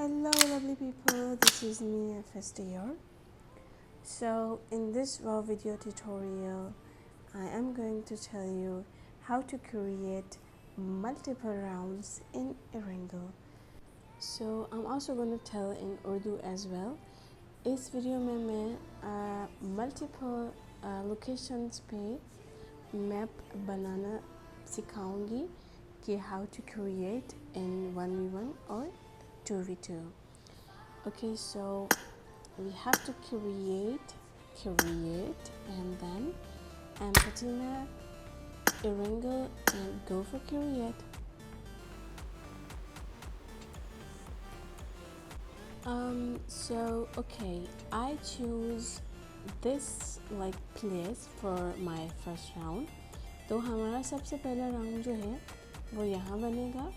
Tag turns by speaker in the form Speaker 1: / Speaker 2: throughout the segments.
Speaker 1: Hello lovely people, this is me FSDR. So in this raw video tutorial I am going to tell you how to create multiple rounds in Erangel. So I'm also going to tell in Urdu as well. इस video में मैं multiple locations पे map बनाना सिखाऊंगी कि how to create in 1v1 और 2v2. Okay, so we have to create and then I'm putting a Erangel and go for create. So okay, I choose this like place for my first round. तो हमारा सबसे पहला round जो है वो यहाँ बनेगा.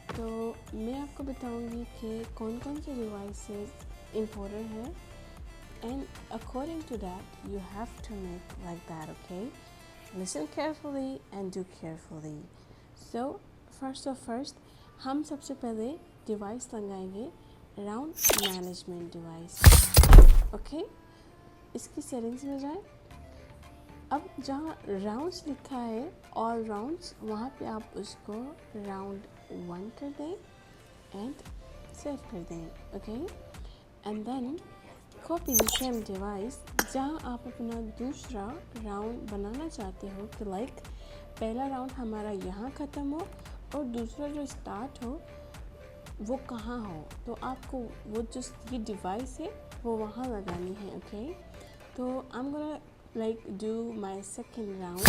Speaker 1: तो मैं आपको बताऊंगी कि कौन कौन से डिवाइसेस इम्पोर्टेंट है and according to that you have to make like that. Okay, listen carefully and do carefully. So first हम सबसे पहले डिवाइस लगाएंगे राउंड मैनेजमेंट डिवाइस. ओके, इसकी सेटिंग्स में जाएं. अब जहाँ राउंड्स लिखा है ऑल राउंड्स, वहाँ पे आप उसको राउंड 1 कर दें एंड सेव कर दें. Okay, and then copy the same device. जहाँ आप अपना दूसरा राउंड बनाना चाहते हो कि लाइक पहला राउंड हमारा यहाँ ख़त्म हो और दूसरा जो स्टार्ट हो वो कहाँ हो, तो आपको वो जो ये डिवाइस है वो वहाँ लगानी है. ओके, तो I am gonna like do my second round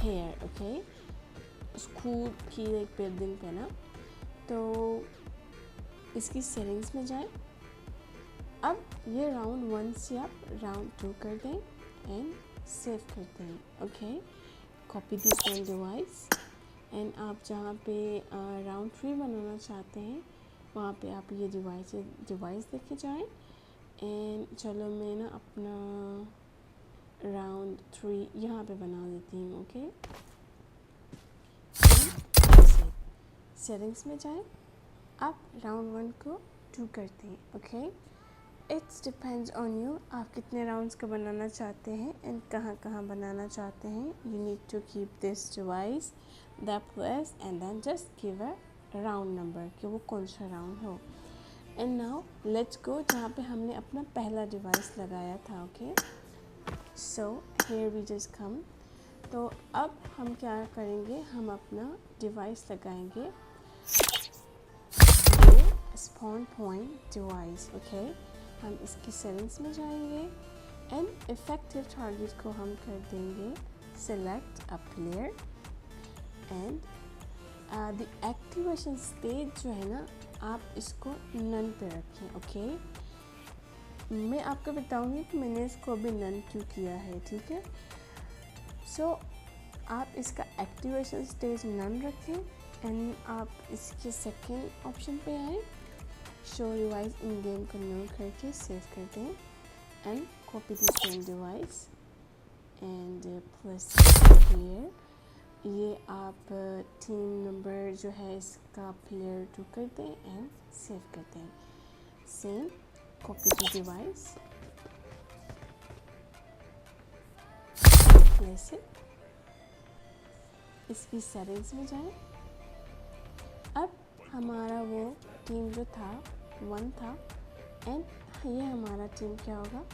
Speaker 1: here. Okay, school की एक बिल्डिंग पे ना. तो इसकी सेटिंग्स में जाएं. अब ये राउंड 1 से आप राउंड 2 कर दें एंड सेव कर दें. Okay, copy this same device and आप जहाँ पे राउंड 3 बनाना चाहते हैं वहाँ पे आप ये डिवाइस लेके जाएं. एंड चलो मैं ना अपना राउंड 3 यहाँ पे बना देती हूँ. ओके, सेटिंग्स में जाएं. आप राउंड 1 को 2 करते हैं. Okay, it's depends on you, आप कितने राउंड्स का बनाना चाहते हैं एंड कहाँ कहाँ बनाना चाहते हैं. You need to keep this device the place and then just give a round number कि वो कौन सा राउंड हो. एंड नाउ लेट्स गो जहाँ पे हमने अपना पहला डिवाइस लगाया था. Okay, so here we just come. तो अब हम क्या करेंगे, हम अपना डिवाइस लगाएंगे स्पॉन पॉइंट डिवाइस. ओके, हम इसकी सेटिंग्स में जाएंगे एंड इफेक्टिव टारगेट को हम कर देंगे select a player and the activation stage जो है ना आप इसको नन पे रखें. ओके, मैं आपको बताऊंगी कि मैंने इसको अभी नन क्यों किया है. ठीक है, सो आप इसका एक्टिवेशन स्टेज नन रखें एंड आप इसके सेकेंड ऑप्शन पे आए, शो डिवाइस इन गेम को नो करके सेव कर दें and copy the same device and plus here. ये आप टीम नंबर जो है इसका प्लेयर 2 कर दें एंड सेव कर दें. Same copy the device place it. इसकी सेटिंग्स में जाएं. अब हमारा वो टीम जो था 1 था एंड ये हमारा टीम क्या होगा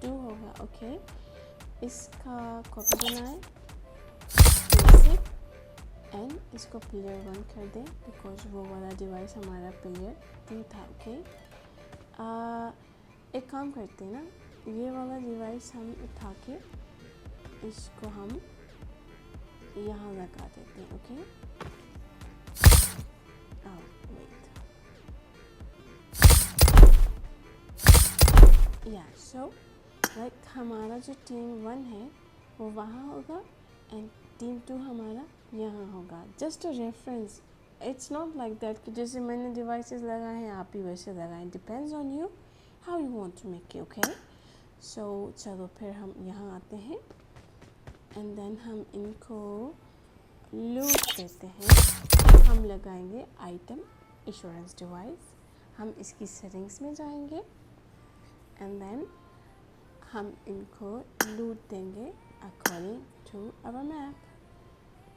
Speaker 1: 2 होगा. ओके, इसका कॉपी बनाएं एंड इसको प्लेयर 1 कर दें बिकॉज वो वाला डिवाइस हमारा प्लेयर 2 था. ओके, एक काम करते हैं ना, ये वाला डिवाइस हम उठा के इसको हम यहाँ लगा देते हैं. ओके, वेट या सो लाइक हमारा जो टीम 1 है वो वहाँ होगा एंड टीम 2 हमारा यहाँ होगा. Just a reference, it's not like that कि जैसे मैंने डिवाइसेस लगाए हैं आप भी वैसे लगाएं. Depends on you how you want to make it. Okay, so चलो फिर हम यहाँ आते हैं एंड देन हम इनको लूप देते हैं. हम लगाएंगे आइटम इंश्योरेंस डिवाइस. हम इसकी सेटिंग्स में जाएंगे एंड देन हम इनको लूट देंगे अकॉर्डिंग टू आवर मैप।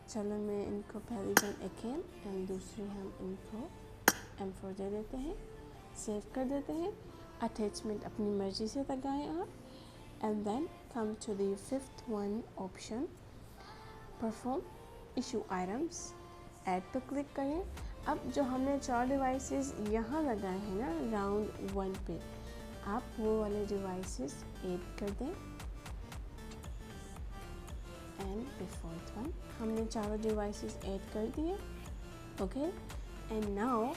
Speaker 1: चलो मैं इनको पहली गन एकेन एंड दूसरी हम इनको M4 दे देते हैं, सेव कर देते हैं। अटैचमेंट अपनी मर्जी से लगाएं आप and then come to the fifth one option perform issue items, add पर क्लिक करें। अब जो हमने 4 डिवाइसेस यहाँ लगाए हैं ना राउंड 1 पे, आप वो वाले डिवाइसेस ऐड कर दें एंड डिफॉल्ट वन हमने चारों डिवाइसेस ऐड कर दिए। ओके एंड नाउ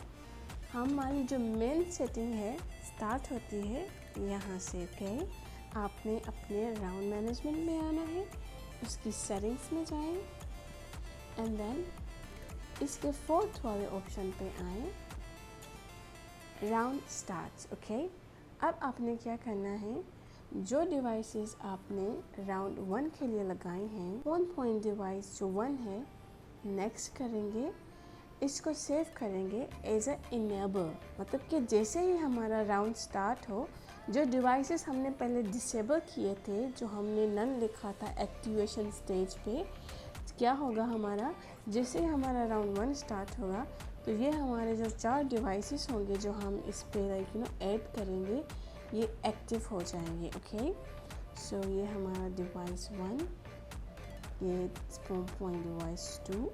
Speaker 1: हमारी जो मेन सेटिंग है स्टार्ट होती है यहाँ से। ओके आपने अपने राउंड मैनेजमेंट में आना है, उसकी सेटिंग्स में जाएं एंड देन इसके फोर्थ वाले ऑप्शन पे आए, राउंड स्टार्ट्स। ओके अब आपने क्या करना है, जो डिवाइसेस आपने राउंड 1 के लिए लगाए हैं, वन पॉइंट डिवाइस जो 1 है, नेक्स्ट करेंगे, इसको सेव करेंगे एज अ इनेबल। मतलब कि जैसे ही हमारा राउंड स्टार्ट हो, जो डिवाइसेस हमने पहले डिसेबल किए थे, जो हमने नन लिखा था एक्टिवेशन स्टेज पे, क्या होगा हमारा, जैसे ही हमारा राउंड 1 स्टार्ट होगा तो ये हमारे जो 4 डिवाइसेस होंगे जो हम इस पे ऐड करेंगे, ये एक्टिव हो जाएंगे। ओके सो ये हमारा डिवाइस 1, ये spawn point device 2,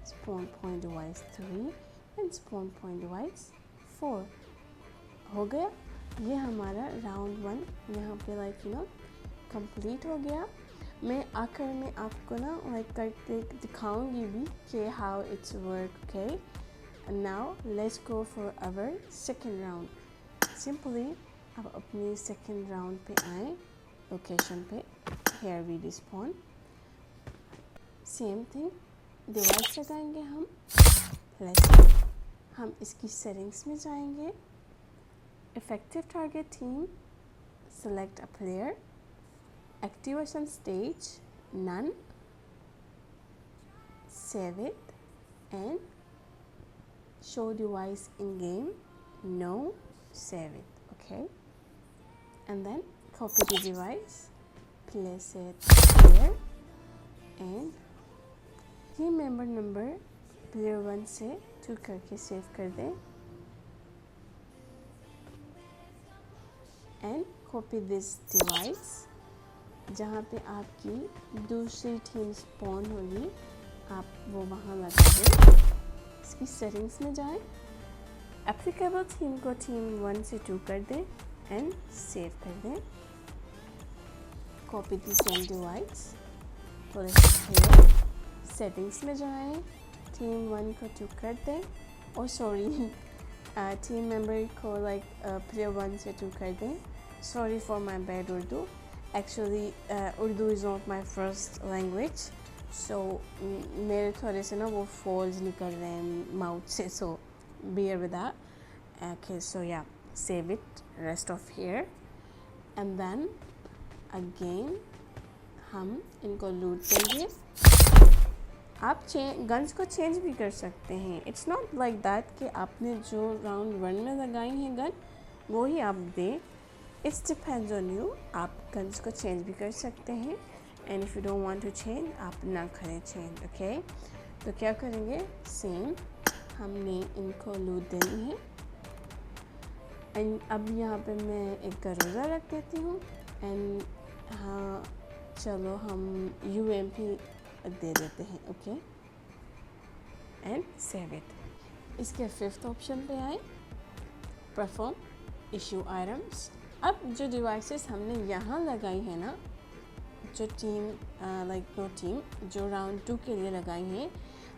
Speaker 1: spawn point device 3 and spawn point device 4 हो गया। ये हमारा राउंड 1 यहाँ पे कंप्लीट हो गया। मैं आखिर में आपको ना करके दिखाऊंगी भी कि how it's work. Okay now let's go for our second round. Simply अब अपनी सेकेंड राउंड पे आए, लोकेशन पे here we respawn, same thing device लगाएंगे हम। हम इसकी सेटिंग्स में जाएंगे, effective target theme, select a player, activation stage none, save it and show device in game no, save it. Okay and then copy the device, place it here and team member number player 1 से 2 करके save कर दें and copy this device, जहाँ पे आपकी दूसरी team spawn होगी आप वो वहाँ लगा दें। इसकी सेटिंग्स में जाएं, एप्लीकेबल थीम को टीम 1 से 2 कर दें एंड सेव कर दें। Copy the same device, settings में जाएं, टीम 1 को 2 कर दें और सॉरी टीम मेंबर को प्लेयर 1 से 2 कर दें। Sorry for my bad Urdu, actually Urdu is not my first language, so मेरे थोड़े से ना वो फॉल्स निकल रहे हैं माउथ से, सो bear with that. Okay so yeah, save it rest of here and then again हम इनको लूट देंगे। आप गन्स को चेंज भी कर सकते हैं, इट्स नॉट लाइक दैट कि आपने जो राउंड 1 में लगाई हैं गन वो ही आप दें, इट्स डिपेंड्स ऑन यू। आप गन्स को चेंज भी कर सकते हैं and if you don't want to change आप ना करें चेंज। ओके तो क्या करेंगे, सेम हमने इनको लूट देनी है एंड अब यहाँ पे मैं एक गरोज़ा रख देती हूँ एंड हाँ चलो हम UMP दे देते हैं। Okay and save it. इसके फिफ्थ ऑप्शन पे आए, परफॉर्म इशू आइटम्स। अब जो डिवाइसेस हमने यहाँ लगाई है ना, जो टीम जो राउंड 2 के लिए लगाई हैं,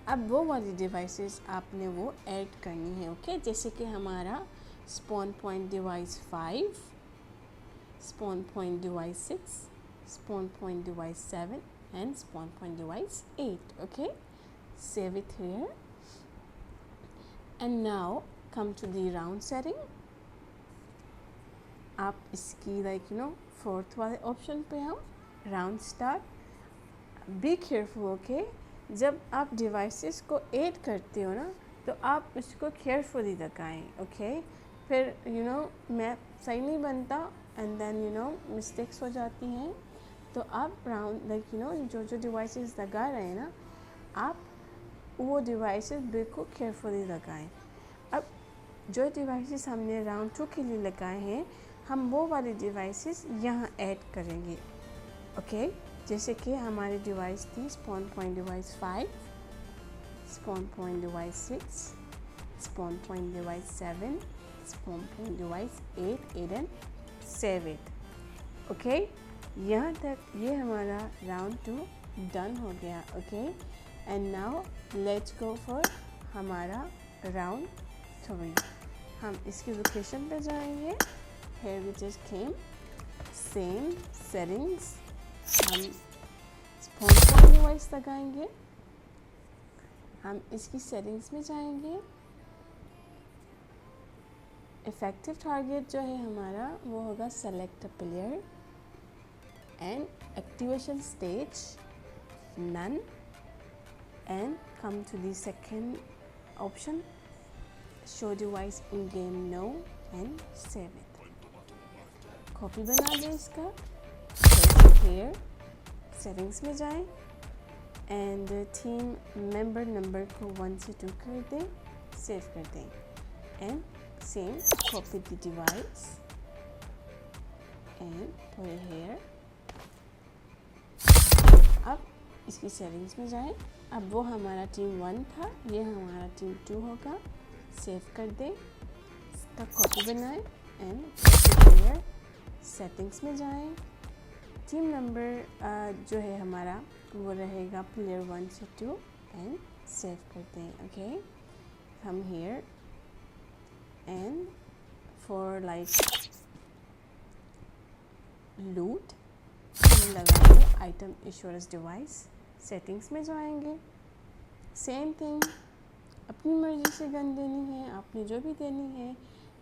Speaker 1: अब वो वाली डिवाइसेस आपने वो ऐड करनी है। ओके जैसे कि हमारा spawn point device 5, spawn point device 6, spawn point device 7 and spawn point device 8। Okay save it here and now come to the round setting। आप इसकी फोर्थ वाले ऑप्शन पे आओ, round start. Be careful okay, जब आप devices को add करते हो ना तो आप इसको केयरफुली लगाएं। ओके फिर मैप सही नहीं बनता एंड देन मिस्टेक्स हो जाती हैं। तो आप राउंड लाइक जो डिवाइसेस लगा रहे हैं ना, आप वो डिवाइसेस बिल्कुल केयरफुली लगाएं। अब जो डिवाइसेस हमने राउंड 2 के लिए लगाए हैं, हम वो वाले डिवाइसेस यहाँ ऐड करेंगे। ओके, जैसे कि हमारी डिवाइस थी spawn point device 5, spawn point device 6, spawn point device 7, spawn point device 8 and 7। Okay, यहाँ तक ये हमारा राउंड 2 डन हो गया। Okay, and now let's go for हमारा राउंड 3। हम इसकी लोकेशन पे जाएंगे, here we just came, same settings, हम स्पॉन पॉइंट डिवाइस लगाएंगे, हम इसकी सेटिंग्स में जाएंगे। इफेक्टिव टारगेट जो है हमारा वो होगा select a player and activation stage none and come to the second option show device in game no and save it. Copy बना दें इसका, क्लियर सेटिंग्स में जाएं एंड टीम मेंबर नंबर को 1 से 2 कर दें, सेव कर दें and same copy the device and put it here। अब इसकी सेटिंग्स में जाएं। अब वो हमारा टीम 1 था, ये हमारा टीम 2 होगा। सेव कर दें, इसका कॉपी बनाएं एंड here सेटिंग्स में जाएं। टीम नंबर जो है हमारा वो रहेगा प्लेयर 1 से 2 एंड सेव कर दें। ओके, हम here and for like loot हम लगाएंगे आइटम इंश्योरेंस डिवाइस। सेटिंग्स में जाएंगे, सेम थिंग, अपनी मर्ज़ी से गन देनी है, आपने जो भी देनी है,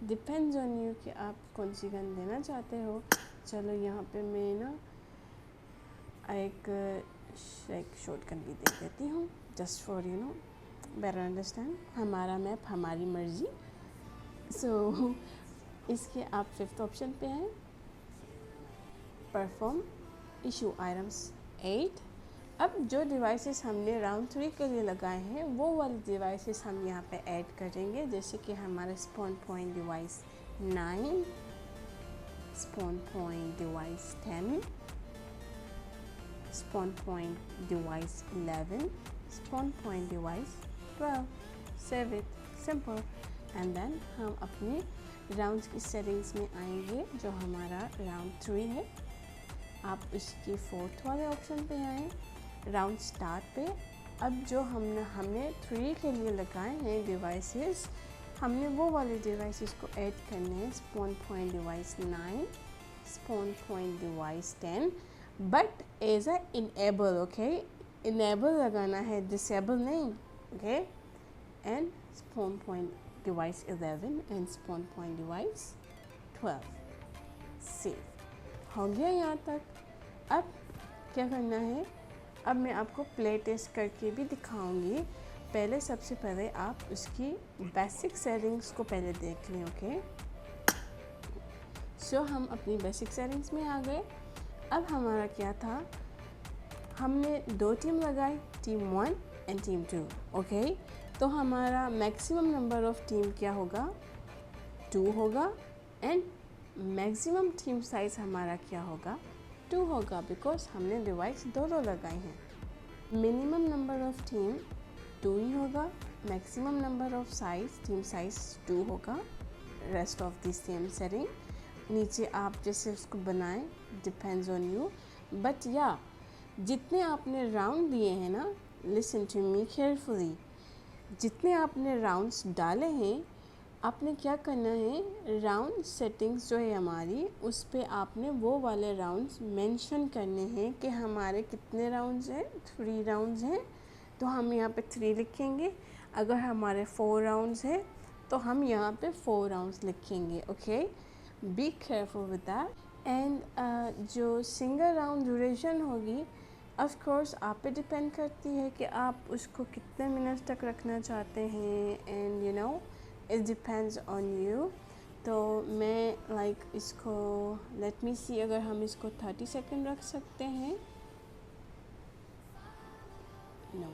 Speaker 1: डिपेंड्स ऑन यू कि आप कौन सी गन देना चाहते हो। चलो यहाँ पे मैं ना एक शॉर्ट गन भी दे देती हूँ, जस्ट फॉर बेटर अंडरस्टैंड। हमारा मैप हमारी मर्ज़ी। सो इसके आप 5th ऑप्शन पे हैं, परफॉर्म इशू आइटम्स 8। अब जो डिवाइसेस हमने राउंड 3 के लिए लगाए हैं वो वाले डिवाइसेस हम यहाँ पे ऐड करेंगे, जैसे कि हमारे spawn point device 9, spawn point device 10, spawn point device 11, spawn point device 12। Save it, simple. And then हम अपने राउंड्स की सेटिंग्स में आएंगे, जो हमारा राउंड 3 है। आप उसकी 4th वाले ऑप्शन पे आएँ, राउंड स्टार्ट पे। अब जो हमने 3 के लिए लगाए हैं डिवाइसेस, हमने वो वाले डिवाइसेस को ऐड करने हैं। Spawn point device 9, spawn point device 10, but as a enable. Okay, enable लगाना है, डिसेबल नहीं। Okay, and spawn point device 11 and spawn point device 12। सेव हो गया यहाँ तक। अब क्या करना है, अब मैं आपको प्ले टेस्ट करके भी दिखाऊंगी। पहले सबसे पहले आप उसकी बेसिक सेटिंग्स को पहले देख लें। ओके, सो हम अपनी बेसिक सेटिंग्स में आ गए। अब हमारा क्या था, हमने 2 टीम लगाई, टीम 1 एंड टीम 2। ओके, तो हमारा मैक्सिमम नंबर ऑफ टीम क्या होगा, 2 होगा, एंड मैक्सिमम टीम साइज़ हमारा क्या होगा, 2 होगा, बिकॉज हमने डिवाइस 2 लगाए हैं। मिनिमम नंबर ऑफ टीम 2 ही होगा, maximum number of team size 2 होगा। Rest of the same setting नीचे आप जैसे उसको बनाएं, डिपेंड्स ऑन यू। बट या जितने आपने राउंड दिए हैं ना, लिसन टू मी केयरफुली, जितने आपने राउंड्स डाले हैं, आपने क्या करना है, राउंड सेटिंग्स जो है हमारी, उस पे आपने वो वाले राउंड्स मेंशन करने हैं कि हमारे कितने राउंड्स हैं। 3 राउंड्स हैं तो हम यहाँ पे 3 लिखेंगे। अगर हमारे 4 राउंड्स हैं तो हम यहाँ पे 4 राउंड्स लिखेंगे। Okay, be careful with that. And जो सिंगल राउंड ड्यूरेशन होगी, ऑफ कोर्स आप पे डिपेंड करती है कि आप उसको कितने मिनट्स तक रखना चाहते हैं, and it depends on you. तो मैं इसको लेट मी सी, अगर हम इसको 30 सेकेंड रख सकते हैं। नो,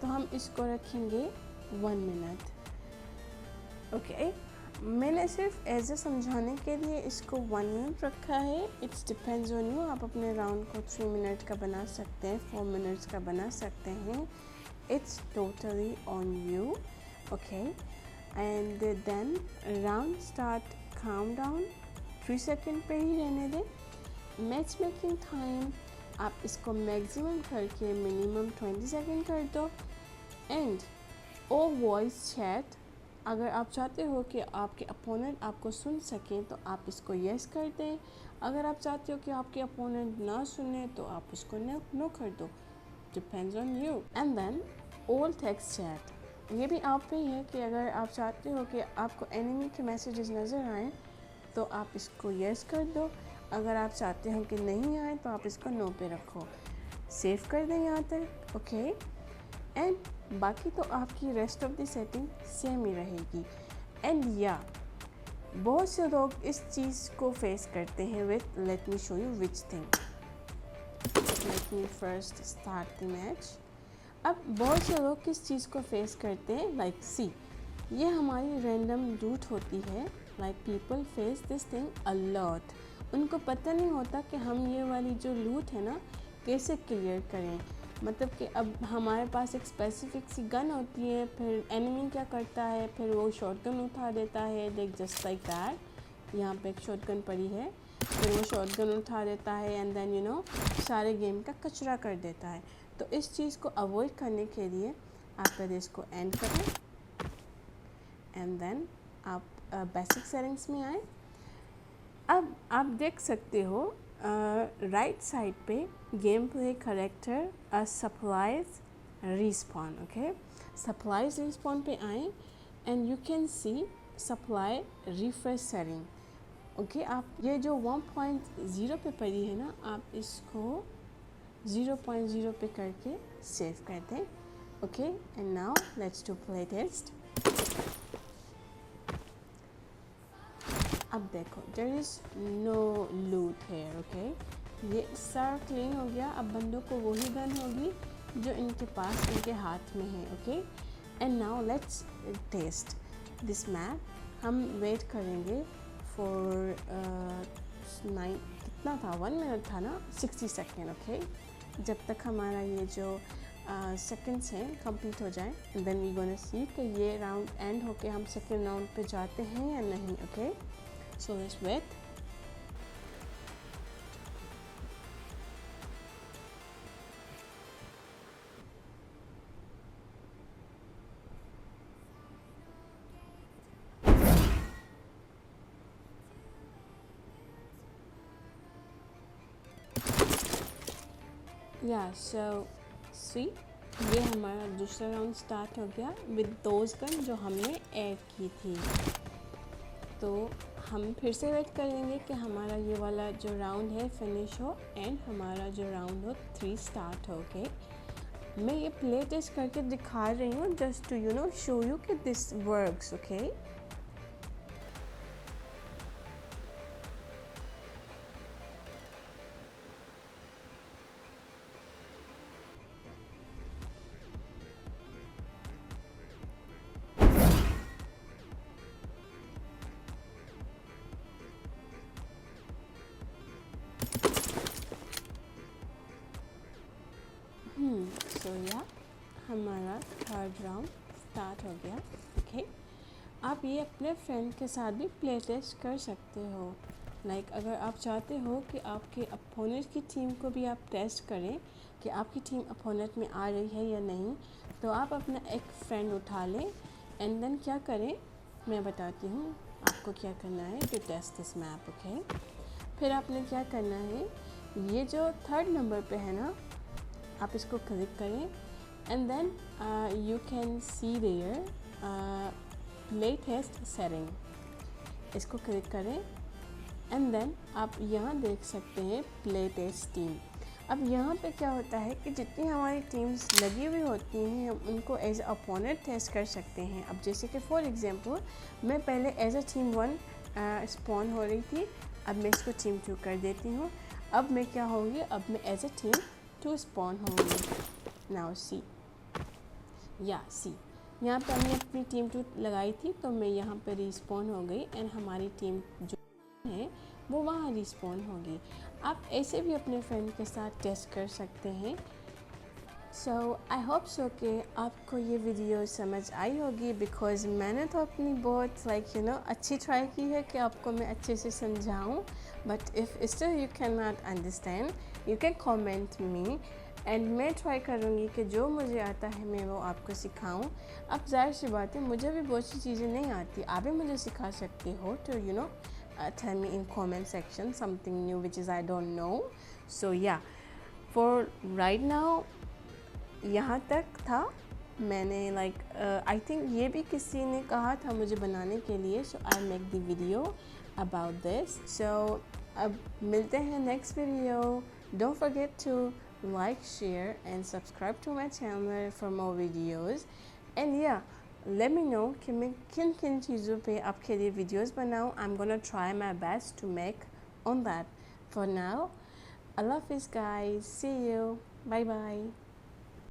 Speaker 1: तो हम इसको रखेंगे 1 मिनट। ओके, मैंने सिर्फ एज ए समझाने के लिए इसको 1 मिनट रखा है। इट्स डिपेंड्स ऑन यू, आप अपने राउंड को 3 मिनट का बना सकते हैं, 4 मिनट्स का बना सकते हैं। It's totally on you. Okay, and then round start, countdown 3 second पे ही रहने दें। मैच मेकिंग टाइम आप इसको मैक्सिमम करके मिनिमम 20 सेकेंड कर दो। एंड ओ वॉइस चैट, अगर आप चाहते हो कि आपके अपोनेंट आपको सुन सकें तो आप इसको येस कर दें। अगर आप चाहते हो कि आपके अपोनेंट ना सुने तो आप उसको नो कर दो। Depends on you. And then all text chat, ये भी आप पे ही है कि अगर आप चाहते हो कि आपको एनिमी के मैसेजेस नज़र आएँ तो आप इसको येस कर दो। अगर आप चाहते हो कि नहीं आए तो आप इसको नो पे रखो। सेव कर दें यहाँ तक। ओके, एंड बाकी तो आपकी rest of the setting same ही रहेगी। एंड या बहुत से लोग इस चीज़ को फेस करते हैं with, let me show you which thing. Let me first start the match. अब बहुत से लोग किस चीज़ को फेस करते हैं, लाइक सी, ये हमारी रैंडम लूट होती है। Like people face this thing a lot. उनको पता नहीं होता कि हम ये वाली जो लूट है ना कैसे क्लियर करें। मतलब कि अब हमारे पास एक स्पेसिफिक सी गन होती है, फिर एनिमी क्या करता है, फिर वो शॉटगन उठा देता है, लाइक जस्ट लाइक दैट। यहाँ पे एक शॉटगन पड़ी है, फिर वो शॉटगन उठा देता है एंड देन यू नो सारे गेम का कचरा कर देता है। तो इस चीज़ को अवॉइड करने के लिए आप पहले इसको एंड करें एंड देन आप बेसिक सेटिंग्स में आए। अब आप देख सकते हो राइट साइड पे game play character supplies respawn. Okay, supplies respawn पे आए and you can C supply refresh setting. Okay, आप ये जो 1.0 पे पड़ी है ना, आप इसको 0.0 पे करके सेव कर दें। Okay, and now let's do play test. अब देखो, there is no loot here. Okay, ये सारा क्लीन हो गया। अब बंदों को वही गन होगी जो इनके पास इनके हाथ में है। Okay, and now let's test this map. हम वेट करेंगे फॉर 9 कितना था, 1 मिनट था ना, 60 सेकेंड। ओके, जब तक हमारा ये जो सेकेंड्स हैं कंप्लीट हो जाए, and then we gonna see कि ये राउंड एंड होके हम सेकेंड राउंड पे जाते हैं या नहीं। Okay, so let's wait. Yeah, so see, ये हमारा दूसरा राउंड स्टार्ट हो गया विद दोज गन जो हमने ऐड की थी। तो हम फिर से वेट करेंगे कि हमारा ये वाला जो राउंड है फिनिश हो एंड हमारा जो राउंड हो 3 स्टार्ट हो के। मैं ये प्ले टेस्ट करके दिखा रही हूँ just to you know show you कि दिस वर्क्स। ओके, सो या हमारा थर्ड राउंड स्टार्ट हो गया। ओके, आप ये अपने फ्रेंड के साथ भी प्ले टेस्ट कर सकते हो। लाइक अगर आप चाहते हो कि आपके अपोनेंट की टीम को भी आप टेस्ट करें कि आपकी टीम अपोनेंट में आ रही है या नहीं, तो आप अपना एक फ्रेंड उठा लें एंड देन क्या करें, मैं बताती हूँ आपको क्या करना है to test this map. Okay, फिर आपने क्या करना है, ये जो थर्ड नंबर पे है ना, आप इसको क्लिक करें and then you can see there play test setting, इसको क्लिक करें एंड देन आप यहाँ देख सकते हैं प्ले टेस्ट टीम। अब यहाँ पे क्या होता है कि जितनी हमारी टीम्स लगी हुई होती हैं हम उनको एज अपोनेंट टेस्ट कर सकते हैं। अब जैसे कि फॉर एग्जांपल मैं पहले एज अ टीम 1 स्पॉन हो रही थी, अब मैं इसको टीम 2 कर देती हूँ। अब मैं क्या होंगी, अब मैं एज अ टीम 2 स्पॉन होंगी। नाउ सी, या सी यहाँ पे हमने अपनी टीम 2 लगाई थी तो मैं यहाँ पे रिस्पॉन हो गई एंड हमारी टीम जो है वो वहाँ रिस्पॉन होगी। आप ऐसे भी अपने फ्रेंड के साथ टेस्ट कर सकते हैं। सो आई होप सो कि आपको ये वीडियो समझ आई होगी, बिकॉज़ मैंने तो अपनी बहुत अच्छी ट्राई की है कि आपको मैं अच्छे से समझाऊँ, but if still you can not understand you can comment me and मैं ट्राई करूँगी कि जो मुझे आता है मैं वो आपको सिखाऊँ। अब जाहिर सी बात है मुझे भी बहुत सी चीज़ें नहीं आती, आप भी मुझे सिखा सकते हो। तो tell me in comment section something new which is I don't know. So yeah, for right now यहाँ तक था। मैंने आई थिंक ये भी किसी ने कहा था मुझे बनाने के लिए, so I make the video about this. So अब मिलते हैं next video. Don't forget to like, share and subscribe to my channel for more videos. And yeah, let me know कि मैं किन किन चीज़ों पे आपके लिए वीडियोस बनाऊँ। I'm gonna try my best to make on that. For now, Allah Hafiz guys, see you, bye bye.